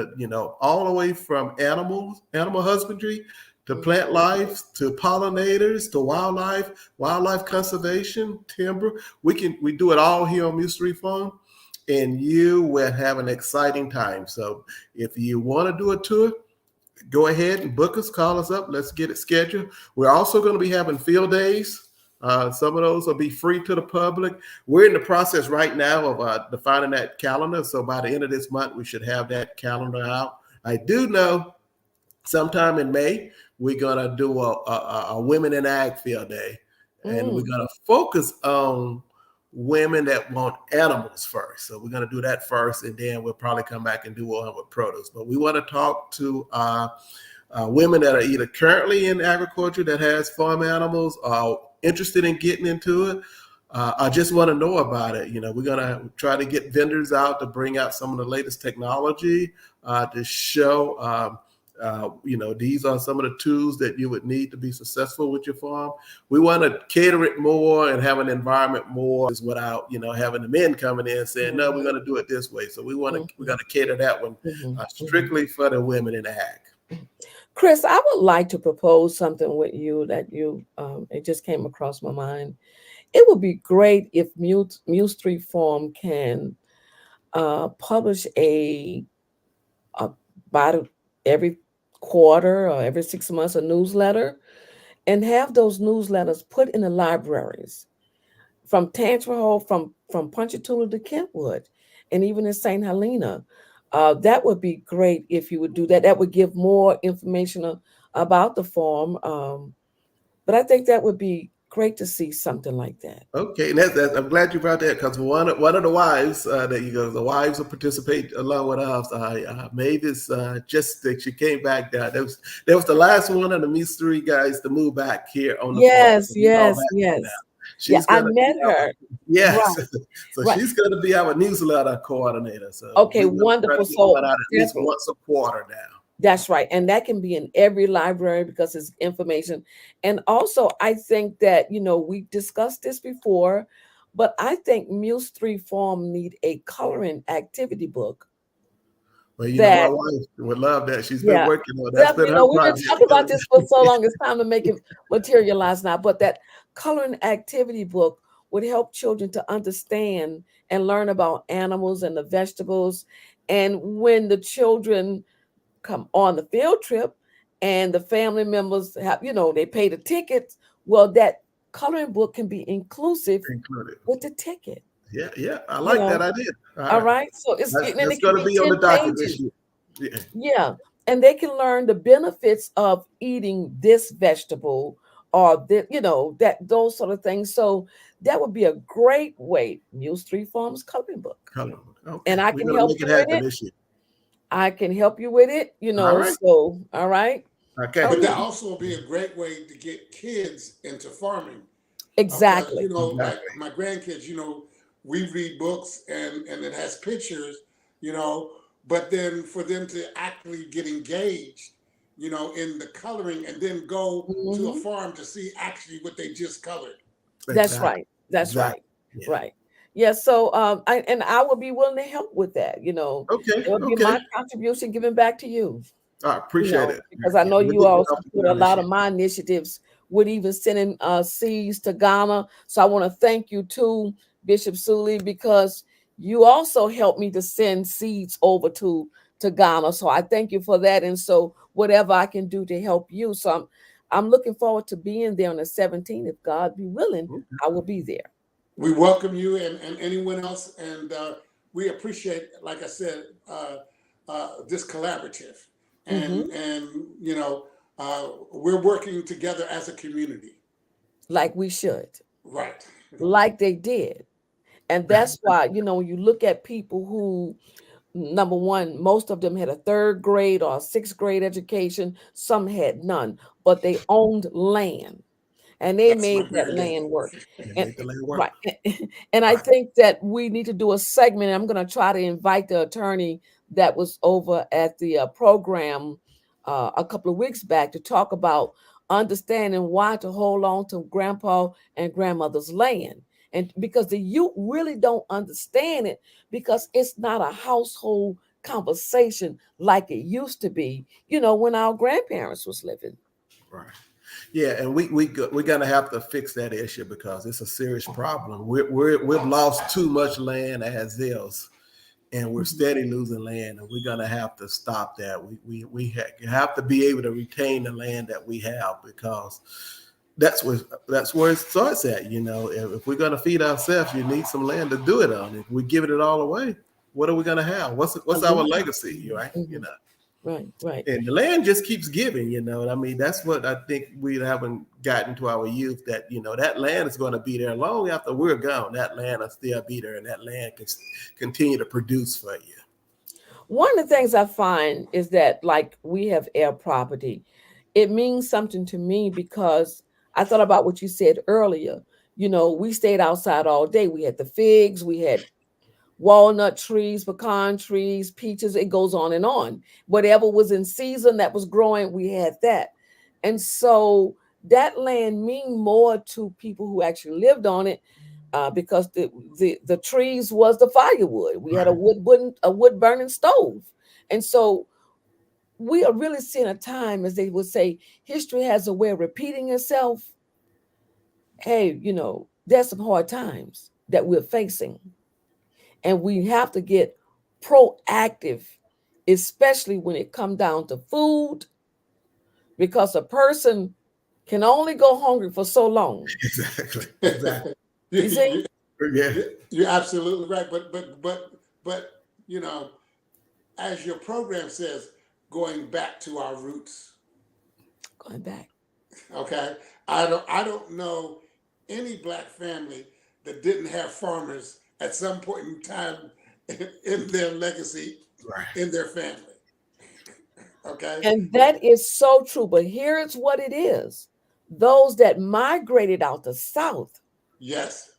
all the way from animal husbandry, to plant Mhm. life, to pollinators, to wildlife conservation, timber. We do it all here on Muse Farm, and you will have an exciting time. So if you want to do a tour, go ahead and book us, call us up. Let's get it scheduled. We're also going to be having field days. Some of those will be free to the public. We're in the process right now of defining that calendar. So by the end of this month, we should have that calendar out. I do know sometime in May, we're going to do a Women in Ag field day. And we're Mm. going to focus on women that want animals first. So we're going to do that first, and then we'll probably come back and do one with produce. But we want to talk to women that are either currently in agriculture that has farm animals, or interested in getting into it. I just want to know about it. We're going to try to get vendors out to bring out some of the latest technology to show, these are some of the tools that you would need to be successful with your farm. We want to cater it more and have an environment more without, having the men coming in saying, no, we're Mhm. going to do it this way. So we're Mhm. going to cater that one Mhm. Mhm. strictly for the women in ag. Chris, I would like to propose something with you that it just came across my mind. It would be great if Muse 3 Form can publish a about every quarter or every 6 months a newsletter, and have those newsletters put in the libraries from Tantrum Hall, from Ponchatoula to Kentwood, and even in St. Helena. That would be great if you would do that. That would give more information about the farm. But I think that would be great to see something like that. Okay, and I'm glad you brought that because one of the wives that you go, the wives will participate along with us. Mavis, just that she came back down. That was the last one of the mystery guys to move back here on the farm. Yes, So we all yes, back yes. now. Yeah, She's I gonna be met her. yes, Right, so right. she's gonna be our newsletter coordinator. So Okay, we're gonna try to wonderful. get one So out at least once a quarter now. that's right. And that can be in every library because it's information. And also, I think that, we discussed this before, but I think Muse 3 Form need a coloring activity book Well, my that, wife would love that. She's been yeah, working on that's been her we've been project. talking about this for so long. It's time to make it materialize now. But that coloring activity book would help children to understand and learn about animals and the vegetables. And when the children come on the field trip and the family members have, they pay the tickets, well, that coloring book can be inclusive Included. with the ticket. Yeah, I you like know that idea. All all right. right, so it's and That's it can going to be be on 10 the docket this pages. year. Yeah. Yeah, and they can learn the benefits of eating this vegetable, or that those sort of things. So that would be a great way. Muse 3 Farms coloring book, Color. Okay. and I We're can going to help make it you with happen it. this year. I can help you with it. All right. So all right. Okay. But Okay. that also will be a great way to get kids into farming. Because, Exactly. like Exactly. my grandkids, we read books and it has pictures, you know, but then for them to actually get engaged, in the coloring and then go to a Hmm. farm to see actually what they just colored. That's Exactly. right. That's right. Exactly. Yeah. Right. Yeah. So I would be willing to help with that. Okay. It would be Okay. my contribution giving back to you. I appreciate it. Because I Yeah. know We you need to all help you support a down this lot year. of my initiatives with even sending seeds to Ghana. So I want to thank you too, Bishop Soule, because you also helped me to send seeds over to Ghana. So I thank you for that. And so whatever I can do to help you. So I'm looking forward to being there on the 17th. If God be willing, Okay. I will be there. We welcome you and anyone else, and we appreciate, like I said, this collaborative, Hmm. and we're working together as a community. Like we should, Right. like they did. And that's why, when you look at people who, number one, most of them had a third grade or a sixth grade education, some had none, but they owned land and they That's my made that granddaddy. land work. Yeah, And make the land work. right. And I Right. think that we need to do a segment. I'm going to try to invite the attorney that was over at the program a couple of weeks back to talk about understanding why to hold on to grandpa and grandmother's land. And because the youth really don't understand it, because it's not a household conversation like it used to be, when our grandparents was living. Right. Yeah, and we're gonna have to fix that issue because it's a serious problem. We've lost too much land as is, and we're Mhm. steady losing land, and we're gonna have to stop that. We have to be able to retain the land that we have because that's where it starts at. If we're gonna feed ourselves, you need some land to do it on. If we're giving it all away, what are we gonna have? What's our legacy, right? Mhm. Right, right. And the land just keeps giving, and I mean, that's what I think we haven't gotten to our youth that, that land is going to be there long after we're gone. That land will still be there and that land can continue to produce for you. One of the things I find is that, like, we have air property. It means something to me because I thought about what you said earlier. We stayed outside all day. We had the figs, we had walnut trees, pecan trees, peaches. It goes on and on. Whatever was in season that was growing, we had that. And so that land mean more to people who actually lived on it, because the trees was the firewood. We had Right. a wood burning stove, and so we are really seeing a time, as they would say, history has a way of repeating itself. Hey, there's some hard times that we're facing, and we have to get proactive, especially when it comes down to food, because a person can only go hungry for so long. Exactly. Exactly. You see? Yeah. You're absolutely right. But as your program says, going back to our roots. Going back. Okay, I don't know any black family that didn't have farmers at some point in time in their legacy, Right. in their family. Okay. And that is so true. But here's what it is: those that migrated out the South, Yes.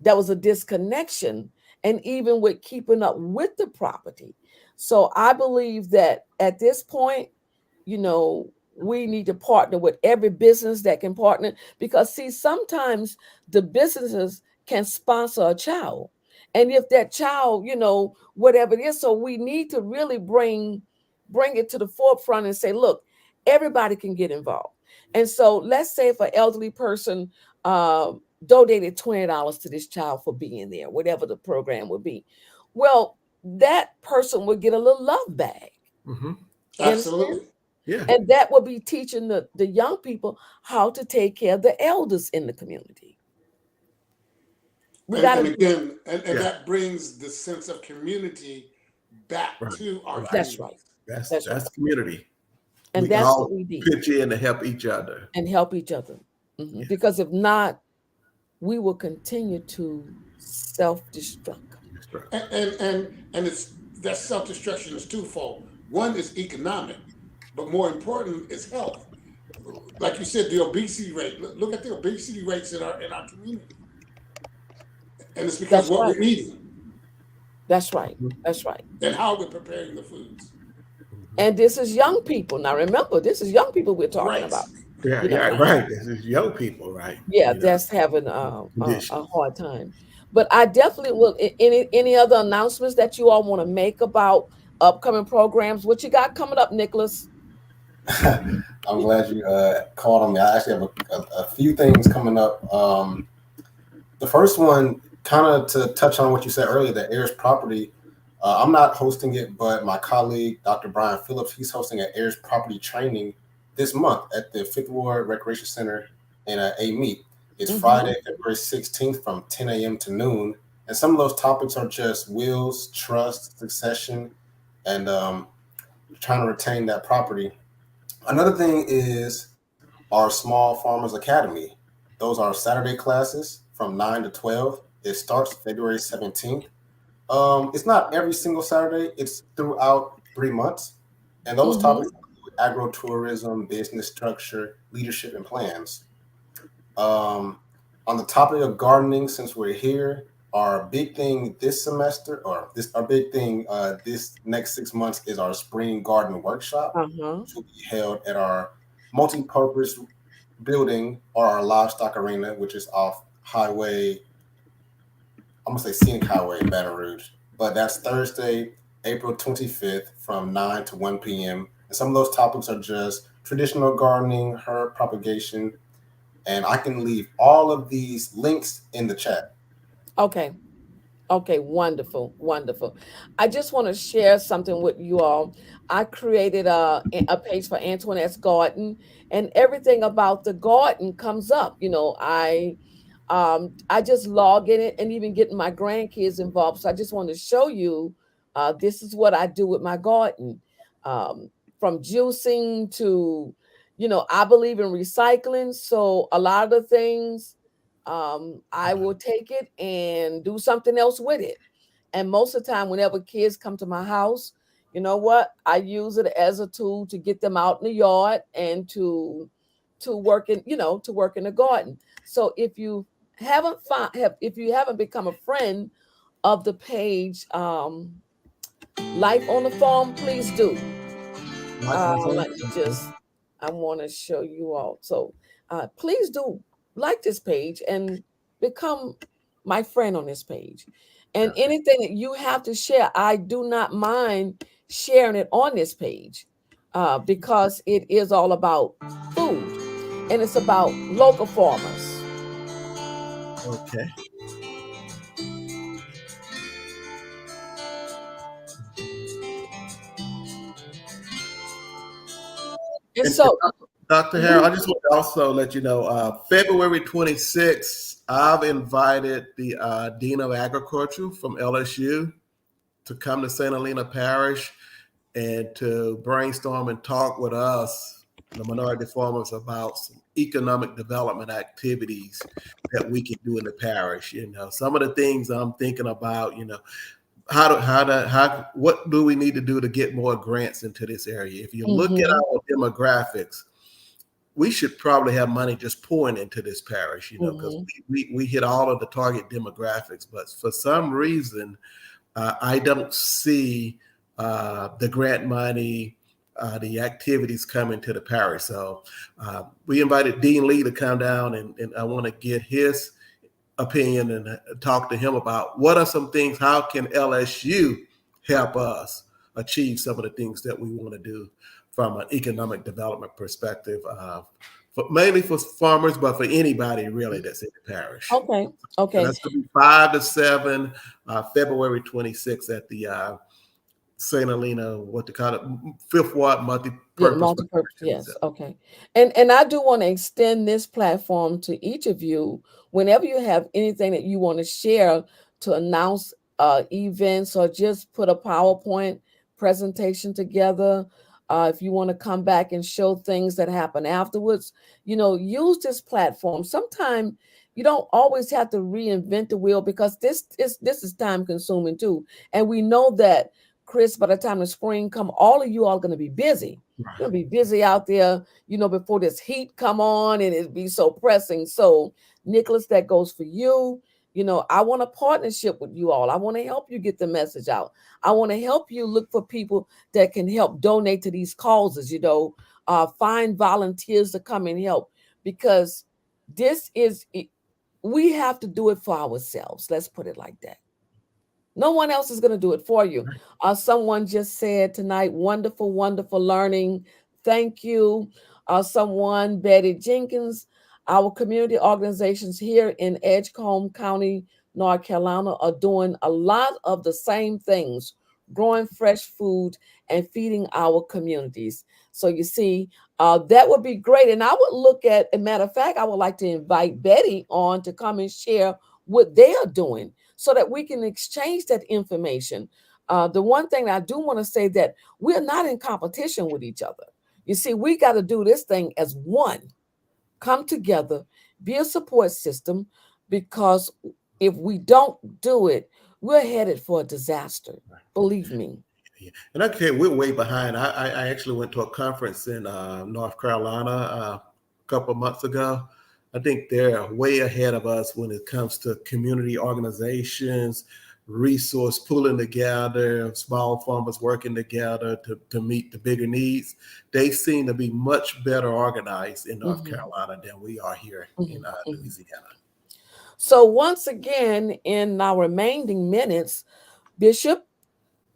there was a disconnection, and even with keeping up with the property. So I believe that at this point, we need to partner with every business that can partner, because see, sometimes the businesses can sponsor a child. And if that child, whatever it is, so we need to really bring it to the forefront and say, look, everybody can get involved. And so let's say if an elderly person donated $20 to this child for being there, whatever the program would be. Well, that person would get a little love bag. Mm-hmm. You understand? Absolutely. Yeah. And that will be teaching the young people how to take care of the elders in the community. We got And to. again, and Yeah. that brings the sense of community back Right. to our Right. That's communities. right. That's right. community. And We that's all what we need. pitch in to help each other. And help each other. Yeah. Because if not, we will continue to self-destruct. And it's that self-destruction is twofold. One is economic, but more important is health. Like you said, the obesity rate. Look at the obesity rates in our community, and it's because That's what right. we're eating That's right. That's right. and how we're preparing the foods. And this is young people. Now remember, this is young people we're talking Right. about. Yeah, yeah, right. This is young people, right? Yeah, that's having a conditions. hard time. But I definitely will. Any other announcements that you all want to make about upcoming programs? What you got coming up, Nicholas? I'm glad you called on me. I actually have a few things coming up. The first one, kind of to touch on what you said earlier, the heirs property. I'm not hosting it, but my colleague, Dr. Brian Phillips, he's hosting an heirs property training this month at the Fifth Ward Recreation Center in A Meet. It's Friday, February 16th from 10 a.m. to noon. And some of those topics are just wills, trust, succession, and trying to retain that property. Another thing is our Small Farmers Academy. Those are Saturday classes from 9 to 12. It starts February 17th. It's not every single Saturday. It's throughout 3 months. And those topics include agro-tourism, business structure, leadership, and plans. On the topic of gardening, since we're here, our big thing this semester, our big thing this next 6 months is our spring garden workshop, which will be held at our multi-purpose building or our livestock arena, which is off Highway. I'm gonna say Scenic Highway in Baton Rouge, but that's Thursday, April 25th from 9 to 1 p.m. And some of those topics are just traditional gardening, herb propagation, and I can leave all of these links in the chat. Okay. Okay, wonderful, wonderful. I just want to share something with you all. I created a page for Antoinette's Garden, and everything about the garden comes up. I just log in it and even getting my grandkids involved. So I just want to show you this is what I do with my garden. From juicing to, I believe in recycling. So a lot of the things I will take it and do something else with it. And most of the time, whenever kids come to my house, you know what? I use it as a tool to get them out in the yard and to work in, to work in the garden. So if you haven't become a friend of the page, Life on the Farm, please do. Let me I want to show you all. So please do like this page and become my friend on this page. And anything that you have to share, I do not mind sharing it on this page. because it is all about food and it's about local farmers. Okay. And And so, Dr. Harrell, I just want to also let you know, February 26th, I've invited the Dean of Agriculture from LSU to come to St. Helena Parish and to brainstorm and talk with us, the minority farmers, about some economic development activities that we can do in the parish. Some of the things I'm thinking about, what do we need to do to get more grants into this area? If you look at mhm, our demographics, we should probably have money just pouring into this parish, because mhm, we hit all of the target demographics, but for some reason, I don't see the grant money, the activities coming to the parish. So we invited Dean Lee to come down, and I want to get his opinion and talk to him about what are some things, how can LSU help us achieve some of the things that we want to do from an economic development perspective, mainly for farmers, but for anybody really that's in the parish. okay, And okay. that's going to be 5 to 7, February 26th at the St. Helena, what they call it, Fifth Ward Yeah, Multi-Purpose multi-purpose. Recreation Yes, Center. okay. And I do want to extend this platform to each of you. Whenever you have anything that you want to share to announce events or just put a PowerPoint presentation together, if you want to come back and show things that happen afterwards, use this platform. Sometimes you don't always have to reinvent the wheel because this is time consuming too. And we know that, Chris, by the time the spring come, all of you are going to be busy. You're gonna be busy out there, before this heat come on and it be so pressing. So, Nicholas, that goes for you. I want a partnership with you all. I want to help you get the message out. I want to help you look for people that can help donate to these causes. Find volunteers to come and help because this is we have to do it for ourselves. Let's put it like that. No one else is going to do it for you. Someone just said tonight, wonderful, wonderful learning. Thank you. Someone, Betty Jenkins, our community organizations here in Edgecombe County, North Carolina, are doing a lot of the same things, growing fresh food and feeding our communities. So you see, that would be great. And I would look at, a matter of fact, I would like to invite Betty on to come and share what they are doing so that we can exchange that information. The one thing I do want to say that we're not in competition with each other. You see, we got to do this thing as one, come together, be a support system, because if we don't do it, we're headed for a disaster. Believe me. Yeah. And okay, we're way behind. I actually went to a conference in North Carolina a couple of months ago. I think they're way ahead of us when it comes to community organizations, resource pooling together, small farmers working together to meet the bigger needs. They seem to be much better organized in North Mhm, Carolina than we are here in mhm, mhm. Louisiana. So, once again, in our remaining minutes, Bishop,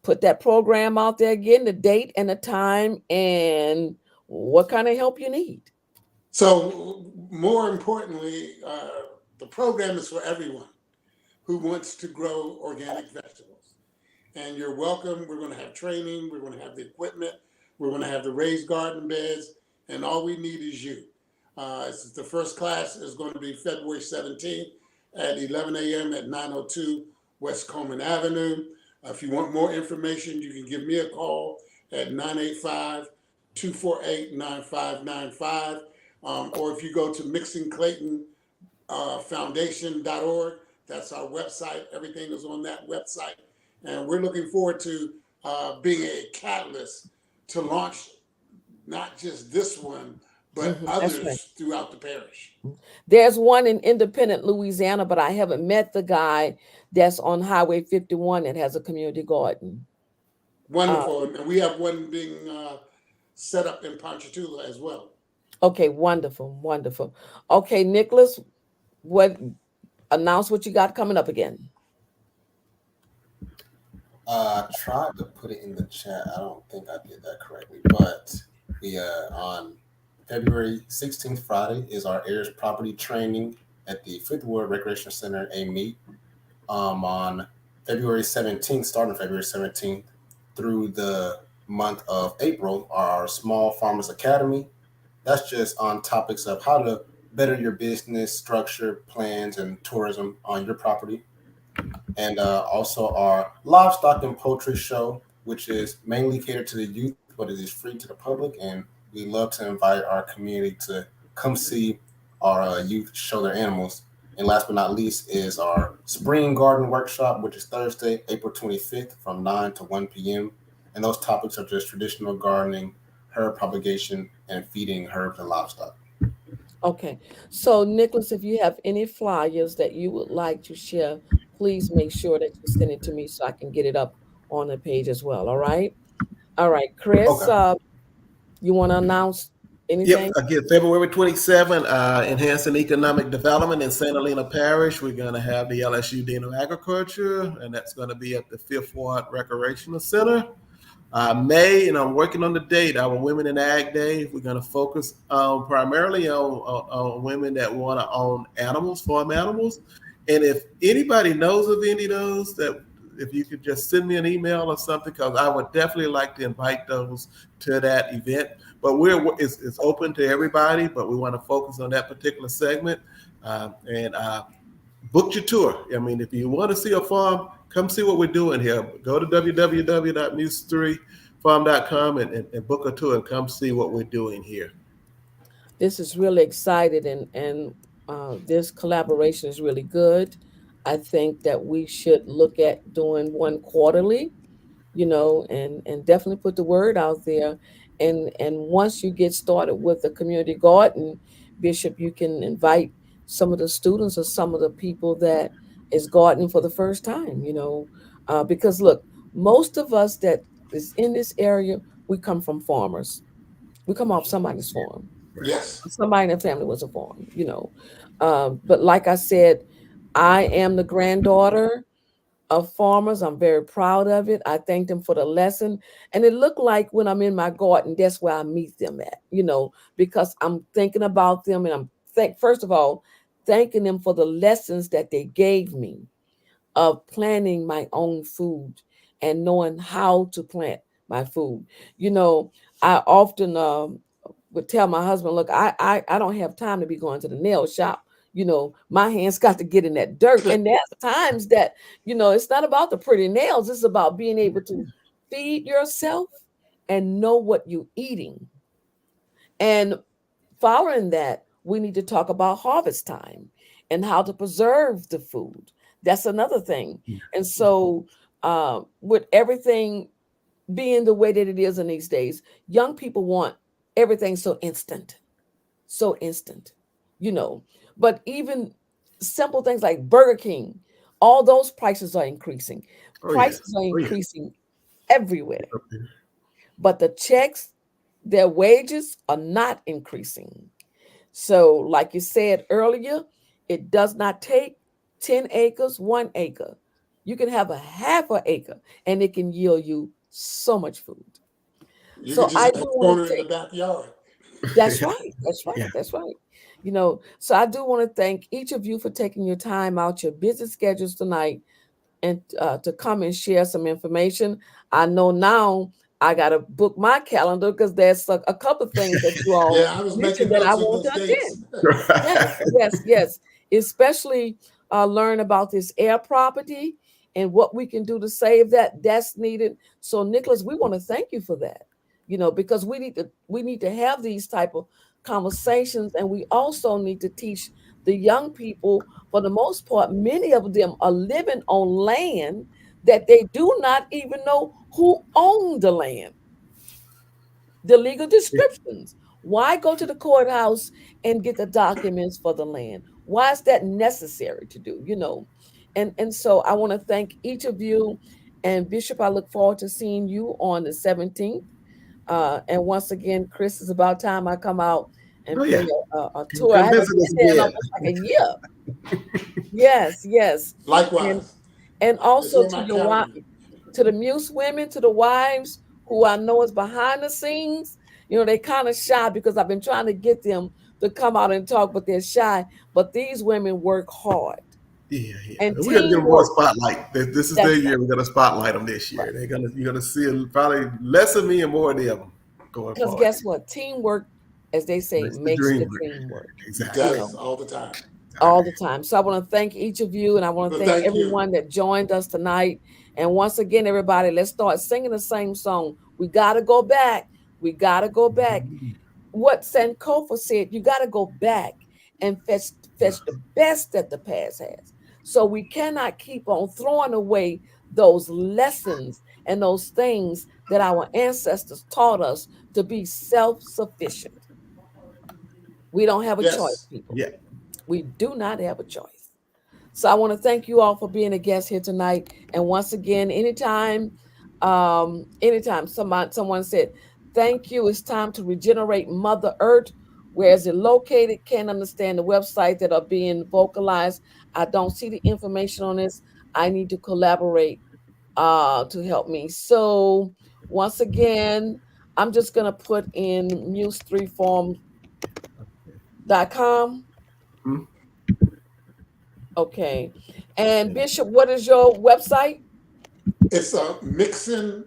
put that program out there again, the date and the time, and what kind of help you need. So, more importantly, the program is for everyone who wants to grow organic vegetables. And you're welcome. We're going to have training, we're going to have the equipment, we're going to have the raised garden beds, and all we need is you. The first class is going to be February 17th at 11 a.m. at 902 West Coleman Avenue. If you want more information, you can give me a call at 985 248 9595. Or if you go to Mixing Clayton foundation.org. That's our website. Everything is on that website. And we're looking forward to being a catalyst to launch not just this one, but That's right. others throughout the parish. There's one in Independent, Louisiana, but I haven't met the guy that's on Highway 51 that has a community garden. Uh, Wonderful. And we have one being set up in Ponchatoula as well. okay, wonderful, wonderful. Okay, Nicholas, what announce what you got coming up again? I tried to put it in the chat. I don't think I did that correctly, but We on February 16th, Friday, is our heirs property training at the Fifth Ward Recreation Center, a meet. On February 17th, starting February 17th through the month of April, are our Small Farmers Academy. That's just on topics of how to better your business structure, plans, and tourism on your property. And also our livestock and poultry show, which is mainly catered to the youth, but it is free to the public. And we love to invite our community to come see our youth show their animals. And last but not least is our spring garden workshop, which is Thursday, April 25th from 9 to 1 p.m. And those topics are just traditional gardening, herb propagation, and feeding herbs and livestock. Okay. So, Nicholas, if you have any flyers that you would like to share, please make sure that you send it to me so I can get it up on the page as well. All right. All right, Chris, Okay. you want to announce Yep, anything? again, February 27, enhancing economic development in St. Helena Parish. We're going to have the LSU Dean of Agriculture, and that's going to be at the Fifth Ward Recreational Center. May, and I'm working on the date, our Women in Ag Day. We're going to focus primarily on women that want to own animals, farm animals. And if anybody knows of any of those, that if you could just send me an email or something, because I would definitely like to invite those to that event. But it's open to everybody, but we want to focus on that particular segment. And book your tour. I mean, if you want to see a farm, come see what we're doing here. Go to www.muse3farm.com and book a tour and come see what we're doing here. This is really excited, and this collaboration is really good. I think that we should look at doing one quarterly, and definitely put the word out there. And once you get started with the community garden, Bishop, you can invite some of the students or some of the people that is gardening for the first time. Because look, most of us that is in this area, we come from farmers. We come off somebody's farm. Yes. Somebody in the family was a farm. But like I said, I am the granddaughter of farmers. I'm very proud of it. I thank them for the lesson. And it looked like when I'm in my garden, that's where I meet them at, because I'm thinking about them, and first of all, thanking them for the lessons that they gave me of planning my own food and knowing how to plant my food. You know, I often would tell my husband, look, I don't have time to be going to the nail shop. My hands got to get in that dirt. And there's times that, it's not about the pretty nails. It's about being able to feed yourself and know what you're eating. And following that, we need to talk about harvest time and how to preserve the food. That's another thing. And so, with everything being the way that it is in these days, young people want everything so instant, you know. But even simple things like Burger King, all those prices are increasing. Oh yeah, Prices are oh yeah. increasing everywhere. But the checks, their wages are not increasing. So, like you said earlier, it does not take 10 acres, 1 acre. You can have a half an acre and it can yield you so much food. You can So just I have do a want corner to in the take backyard. that's right. That's right. Yeah. That's right. So I do want to thank each of you for taking your time out, your busy schedules tonight, and to come and share some information. I know now I got to book my calendar because there's a couple of things that you all Yeah, I was mentioned making that I notes of want those to dates. attend. Yes, yes, yes. Especially learn about this air property and what we can do to save that. That's needed. So, Nicholas, we want to thank you for that. Because we need to have these type of conversations, and we also need to teach the young people. For the most part, many of them are living on land that they do not even know who owned the land, the legal descriptions. Why go to the courthouse and get the documents for the land? Why is that necessary to do? And so I want to thank each of you. And Bishop, I look forward to seeing you on the 17th. And once again, Chris, it's about time I come out and Oh pay yeah. a tour. I Come haven't visit been us there in again. almost like a year. Yes, yes. And Likewise, and it's also on to my your wife, calendar. to the Muse women, to the wives who I know is behind the scenes. They kind of shy because I've been trying to get them to come out and talk, but they're shy. But these women work hard. Yeah, yeah. And We got to give them more teamwork. spotlight. This is their That's right. year. We're gonna spotlight them this year. You're gonna see probably less of me and more of them going Because forward. guess what? Teamwork, as they say, Makes the makes dream the work. dream work. It Exactly. does all the time. All the time. So I want to thank each of you, and I want to Well, thank thank you. everyone that joined us tonight. And once again, everybody, let's start singing the same song. We got to go back. We got to go back. What Sankofa said, you got to go back and fetch the best that the past has. So we cannot keep on throwing away those lessons and those things that our ancestors taught us to be self-sufficient. We don't have a choice, Yes. people. Yeah. We do not have a choice. So I want to thank you all for being a guest here tonight. And once again, anytime someone said, thank you, it's time to regenerate Mother Earth. Where is it located? Can't understand the website that are being vocalized. I don't see the information on this. I need to collaborate to help me. So once again, I'm just gonna put in muse3form.com. Mhm. Okay. And Bishop, what is your website? It's a Mixon-Clayton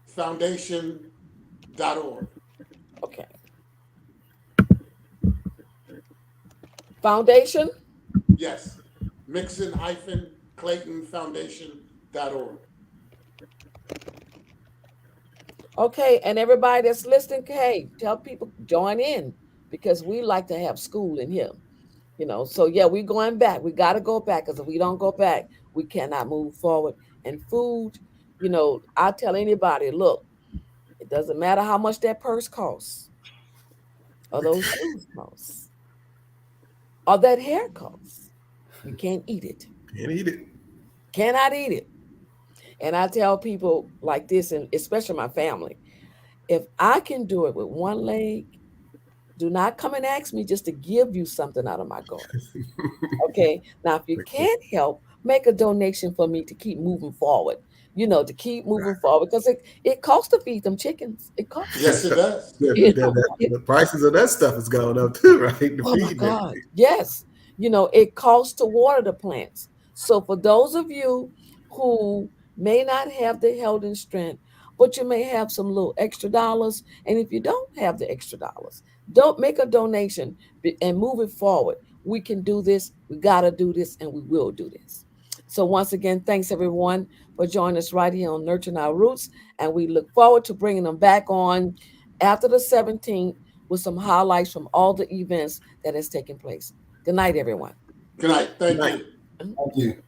Foundation.org. Okay. Foundation? Yes. Mixon-Clayton Foundation.org. Okay. And everybody that's listening, hey, tell people join in because we like to have school in here. So yeah, we're going back. We got to go back because if we don't go back, we cannot move forward. And food, I tell anybody, look, it doesn't matter how much that purse costs or those shoes cost or that hair costs. You can't eat it. Can't eat it. Cannot eat it. And I tell people like this, and especially my family, if I can do it with one leg, do not come and ask me just to give you something out of my garden. Okay. Now, if you can't help, make a donation for me to keep moving forward. To keep moving forward because it costs to feed them chickens. It costs. Yes, it does. The prices of that stuff is going up too, right? The Oh my feed and God. everything. Yes. It costs to water the plants. So for those of you who may not have the health and strength, but you may have some little extra dollars. And if you don't have the extra dollars, don't make a donation and move it forward. We can do this. We got to do this and we will do this. So once again, thanks everyone for joining us right here on Nurturing Our Roots. And we look forward to bringing them back on after the 17th with some highlights from all the events that has taken place. Good night, everyone. Good night. Good Thank night. you. Thank you.